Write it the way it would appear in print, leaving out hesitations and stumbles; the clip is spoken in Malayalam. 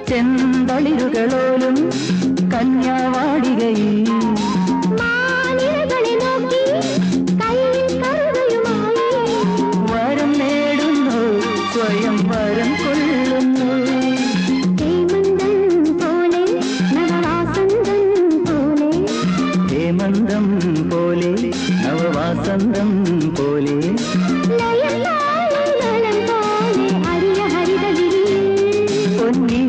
ചെന്തളിരുകളോലും കന്യാവാടികയിൽ വരം നേടുന്നു സ്വയം വരം കൊള്ളുന്നു ഹേമന്തം പോലെ നവവാസന്തം പോലെ പൊന്നി